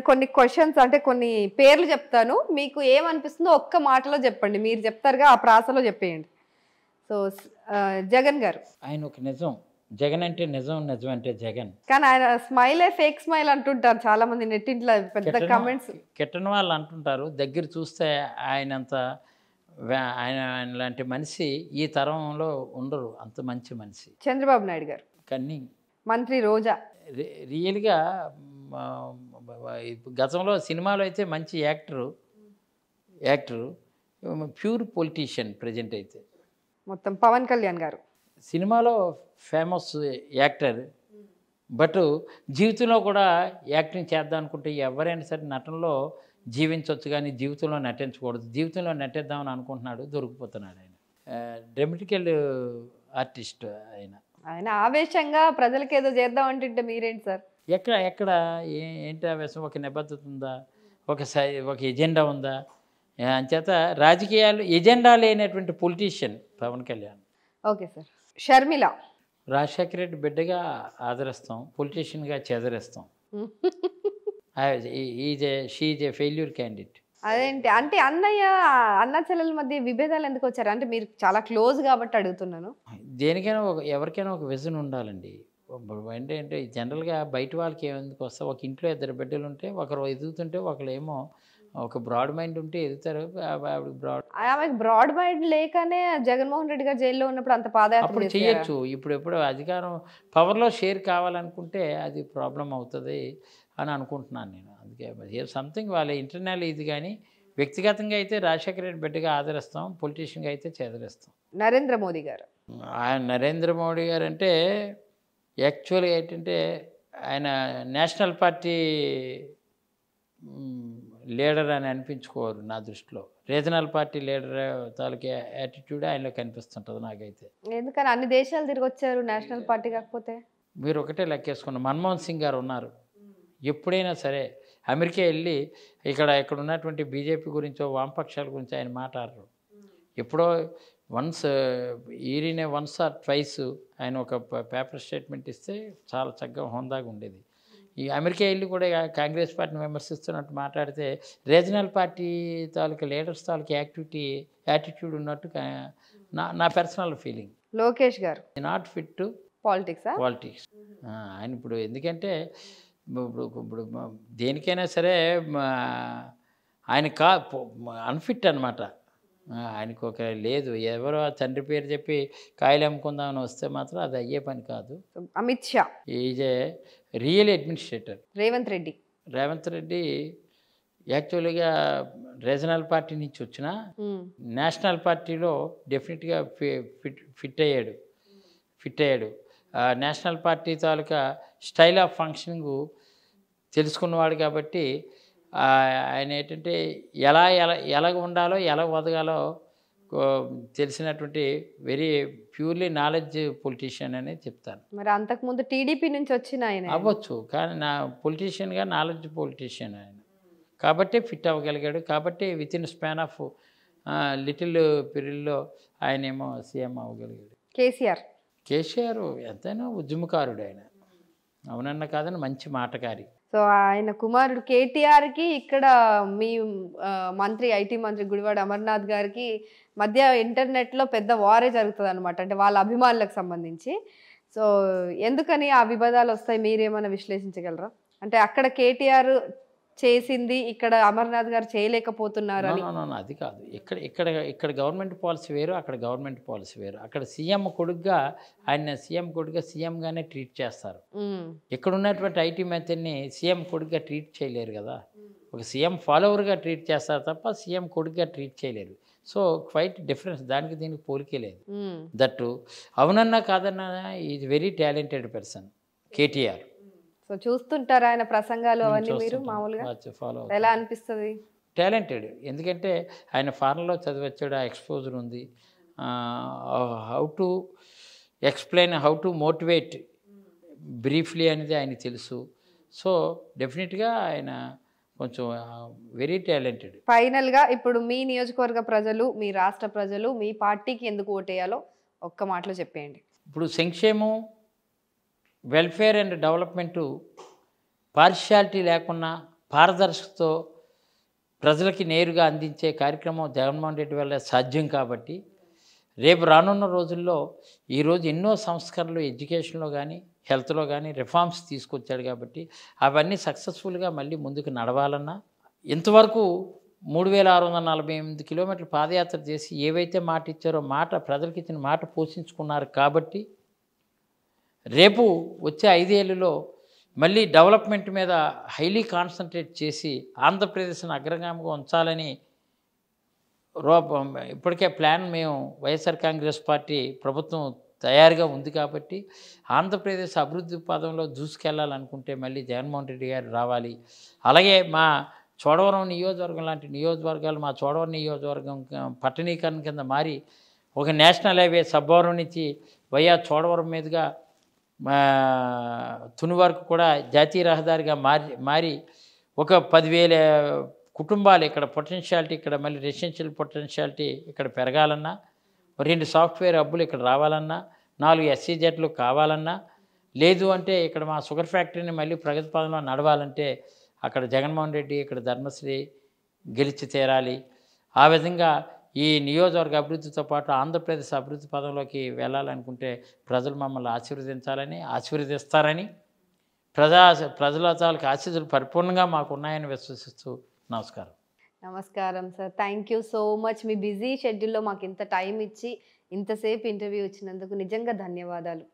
నేను కొన్ని క్వశ్చన్స్ అంటే కొన్ని పేర్లు చెప్తాను, మీకు ఏమనిపిస్తుందో ఒక్క మాటలో చెప్పండి, మీరు చెప్తారుగా ఆ ప్రాసలో చెప్పేయండి. సో జగన్ గారు. ఆయన ఒక నిజం. జగన్ అంటే నిజం, నిజం అంటే జగన్. కానీ ఆయన స్మైలే ఫేక్ స్మైల్ అంటుంటారు చాలా మంది నెట్టింట్లో, పెద్ద కమెంట్స్. కిట్టని వాళ్ళు అంటుంటారు, దగ్గర చూస్తే ఆయనంత ఆయన లాంటి మనిషి ఈ తరంలో ఉండరు, అంత మంచి మనిషి. చంద్రబాబు నాయుడు గారు. కానీ మంత్రి రోజా. రియల్గా గతంలో సినిమాలో అయితే మంచి యాక్టరు, ప్యూర్ పొలిటీషియన్. ప్రజెంట్ అయితే మొత్తం పవన్ కళ్యాణ్ గారు. సినిమాలో ఫేమస్ యాక్టర్, బట్ జీవితంలో కూడా యాక్టింగ్ చేద్దాం అనుకుంటే ఎవరైనా సరే నటనలో జీవించవచ్చు, కానీ జీవితంలో నటించకూడదు. జీవితంలో నటిద్దామని అనుకుంటున్నాడు, దొరికిపోతున్నాడు. ఆయన డ్రామాటికల్ ఆర్టిస్ట్. ఆయన ఆవేశంగా ప్రజలకు ఏదో చేద్దాం అంటుంటే మీరేంటి సార్? ఎక్కడ ఏంటి ఆవేశం? ఒక నిబద్ధత ఉందా? ఒక ఎజెండా ఉందా? అంచేత రాజకీయాలు ఎజెండా లేనటువంటి politician Pawan Kalyan. Okay sir. Sharmila. Rajasekhara Reddy బిడ్డగా ఆదరిస్తాం, పొలిటీషియన్గా చెదరేస్తాం. She a failure candidate. అదేంటి అంటే అన్న చెల్లెల మధ్య విభేదాలు ఎందుకు వచ్చారు? అంటే మీరు చాలా క్లోజ్ కాబట్టి అడుగుతున్నాను. దేనికైనా ఎవరికైనా ఒక విజన్ ఉండాలండి. ఏంటంటే జనరల్గా బయట వాళ్ళకి ఏమెందుకు వస్తా, ఒక ఇంట్లో ఇద్దరు బిడ్డలు ఉంటే ఒకరు ఎదుగుతుంటే ఒకరు ఏమో ఒక బ్రాడ్ మైండ్ ఉంటే ఎదుగుతారు. ఆమెకు బ్రాడ్ మైండ్ లేకనే జగన్మోహన్ రెడ్డి గారు జైల్లో ఉన్నప్పుడు అంత పాదయాత్ర చేయొచ్చు. ఇప్పుడు అధికారం పవర్లో షేర్ కావాలనుకుంటే అది ప్రాబ్లం అవుతుంది అని అనుకుంటున్నాను నేను. అందుకే సంథింగ్ వాళ్ళ ఇంటర్నల్ ఇది, కానీ వ్యక్తిగతంగా అయితే రాజశేఖర రెడ్డి బిడ్డగా ఆదరిస్తాం, పొలిటీషియన్గా అయితే చెదరిస్తాం. నరేంద్ర మోదీ గారు. నరేంద్ర మోడీ గారు అంటే యాక్చువల్గా ఏంటంటే ఆయన నేషనల్ పార్టీ లీడర్ అని అనిపించుకోరు నా దృష్టిలో. రీజనల్ పార్టీ లీడర్ తాలూకా యాటిట్యూడ్ ఆయనలో కనిపిస్తుంటుంది నాకైతే. ఎందుకని అన్ని దేశాలు తిరిగి వచ్చారు నేషనల్ పార్టీ కాకపోతే? మీరు ఒకటే లెక్కేసుకున్న మన్మోహన్ సింగ్ గారు ఉన్నారు. ఎప్పుడైనా సరే అమెరికా వెళ్ళి ఇక్కడ ఉన్నటువంటి బీజేపీ గురించో వామపక్షాల గురించి ఆయన మాట్లాడరు. ఎప్పుడో వన్స్ ఆర్ ట్వైస్ ఆయన ఒక పేపర్ స్టేట్మెంట్ ఇస్తే చాలా చక్కగా హోందాగా ఉండేది. ఈ అమెరికా వెళ్ళి కూడా కాంగ్రెస్ పార్టీని విమర్శిస్తున్నట్టు మాట్లాడితే రీజనల్ పార్టీ తాలూకా లీడర్స్ తాలూకా యాటిట్యూడ్ ఉన్నట్టు నా పర్సనల్ ఫీలింగ్. లోకేష్ గారు నాట్ ఫిట్ టు పాలిటిక్స్. ఆయన ఇప్పుడు ఎందుకంటే ఇప్పుడు దేనికైనా సరే ఆయన అన్ఫిట్ అనమాట. ఆయనకు ఒక లేదు, ఎవరో తండ్రి పేరు చెప్పి కాయలు అమ్ముకుందామని వస్తే మాత్రం అది అయ్యే పని కాదు. Amit Shah is a real administrator. Revanth Reddy యాక్చువల్గా రీజనల్ పార్టీ నుంచి వచ్చిన నేషనల్ పార్టీలో డెఫినెట్గా ఫిట్ అయ్యాడు. నేషనల్ పార్టీ తాలూకా స్టైల్ ఆఫ్ ఫంక్షనింగ్ తెలుసుకున్నవాడు కాబట్టి ఆయన ఏంటంటే ఎలా ఉండాలో ఎలా వదగాలో తెలిసినటువంటి వెరీ ప్యూర్లీ నాలెడ్జ్ పొలిటీషియన్ అని చెప్తాను. మరి అంతకుముందు టీడీపీ నుంచి వచ్చిన ఆయన అవ్వచ్చు, కానీ నా పొలిటీషియన్గా నాలెడ్జ్ పొలిటీషియన్ ఆయన కాబట్టి ఫిట్ అవ్వగలిగాడు. కాబట్టి with in span of little పీరియడ్లో ఆయన ఏమో సీఎం అవ్వగలిగాడు. కేసీఆర్ ఎంతైనా ఉద్యమకారుడు ఆయన, అవునన్న కాదని మంచి మాటకారి. సో ఆయన కుమారుడు కేటీఆర్కి ఇక్కడ మీ మంత్రి ఐటీ మంత్రి గుడివాడ అమర్నాథ్ గారికి మధ్య ఇంటర్నెట్లో పెద్ద వారే జరుగుతుంది అనమాట, అంటే వాళ్ళ అభిమానులకు సంబంధించి. సో ఎందుకని ఆ వివాదాలు వస్తాయి, మీరేమైనా విశ్లేషించగలరా? అంటే అక్కడ కేటీఆర్ చేసింది ఇక్కడ అమర్నాథ్ గారు చేయలేకపోతున్నారు అని. అది కాదు, ఇక్కడ గవర్నమెంట్ పాలసీ వేరు, అక్కడ గవర్నమెంట్ పాలసీ వేరు. అక్కడ సీఎం కొడుకుగా ఆయన సీఎంగానే ట్రీట్ చేస్తారు. ఇక్కడ ఉన్నటువంటి ఐటీ మంత్రిని సీఎం కొడుకుగా ట్రీట్ చేయలేరు కదా. ఒక సీఎం ఫాలోవర్గా ట్రీట్ చేస్తారు తప్ప సీఎం కొడుకుగా ట్రీట్ చేయలేరు. సో క్వైట్ డిఫరెన్స్, దానికి దీనికి పోలికే లేదు. దట్టు అవునన్నా కాదన్నా is very talented person KTR. So చూస్తుంటారు ఆయన ప్రసంగాలు అవన్నీ, మీరు మామూలుగా ఫాలో ఎలా అనిపిస్తుంది? టాలెంటెడ్, ఎందుకంటే ఆయన ఫారెన్లో చదివచ్చాడు, ఆ ఎక్స్పోజర్ ఉంది. How to explain, how to motivate briefly అనేది ఆయనకి తెలుసు. సో డెఫినెట్గా ఆయన కొంచెం వెరీ టాలెంటెడ్. ఫైనల్గా ఇప్పుడు మీ నియోజకవర్గ ప్రజలు, మీ రాష్ట్ర ప్రజలు మీ పార్టీకి ఎందుకు ఓటేయాలో ఒక్క మాటలో చెప్పేయండి. ఇప్పుడు సంక్షేమం, వెల్ఫేర్ అండ్ డెవలప్మెంటు పార్షియాలిటీ లేకుండా పారదర్శకతో ప్రజలకి నేరుగా అందించే కార్యక్రమం జగన్మోహన్ రెడ్డి వల్ల సాధ్యం కాబట్టి రేపు రానున్న రోజుల్లో ఈరోజు ఎన్నో సంస్కరణలు ఎడ్యుకేషన్లో కానీ హెల్త్లో కానీ రిఫార్మ్స్ తీసుకొచ్చాడు కాబట్టి అవన్నీ సక్సెస్ఫుల్గా మళ్ళీ ముందుకు నడవాలన్నా ఇంతవరకు 3648 కిలోమీటర్లు పాదయాత్ర చేసి ఏవైతే మాట ఇచ్చారో ప్రజలకు ఇచ్చిన మాట పోషించుకున్నారు కాబట్టి రేపు వచ్చే 5 ఏళ్ళలో మళ్ళీ డెవలప్మెంట్ మీద హైలీ కాన్సన్ట్రేట్ చేసి ఆంధ్రప్రదేశ్ని అగ్రగామిగా ఉంచాలని ఇప్పటికే ప్లాన్ మేము వైఎస్ఆర్ కాంగ్రెస్ పార్టీ ప్రభుత్వం తయారుగా ఉంది కాబట్టి ఆంధ్రప్రదేశ్ అభివృద్ధి పదంలో దూసుకెళ్లాలనుకుంటే మళ్ళీ జగన్మోహన్ రెడ్డి గారు రావాలి. అలాగే మా చోడవరం నియోజకవర్గం లాంటి నియోజకవర్గాలు మా చోడవరం నియోజకవర్గం పట్టణీకరణ కింద మారి ఒక నేషనల్ హైవే సబ్బవరం నుంచి వయా చోడవరం మీదుగా తుని వరకు కూడా జాతీయ రహదారిగా మారి ఒక 10,000 కుటుంబాలు ఇక్కడ పొటెన్షియాలిటీ ఇక్కడ మళ్ళీ రెసిడెన్షియల్ పొటెన్షియాలిటీ ఇక్కడ పెరగాలన్నా 2 సాఫ్ట్వేర్ హబ్బులు ఇక్కడ రావాలన్నా 4 SEZలు కావాలన్నా లేదు అంటే ఇక్కడ మా షుగర్ ఫ్యాక్టరీని మళ్ళీ ప్రగతి పదంలో నడవాలంటే అక్కడ జగన్మోహన్ రెడ్డి ఇక్కడ ధర్మశ్రీ గెలిచి తీరాలి. ఆ విధంగా ఈ నియోజకవర్గ అభివృద్ధితో పాటు ఆంధ్రప్రదేశ్ అభివృద్ధి పదంలోకి వెళ్ళాలనుకుంటే ప్రజలు మమ్మల్ని ఆశీర్వదిస్తారని ప్రజల తాలూకు ఆశీస్సులు పరిపూర్ణంగా మాకు ఉన్నాయని విశ్వసిస్తూ నమస్కారం. నమస్కారం sir. Thank you so much. Me busy షెడ్యూల్లో మాకు ఇంత టైం ఇచ్చి ఇంతసేపు ఇంటర్వ్యూ ఇచ్చినందుకు నిజంగా ధన్యవాదాలు.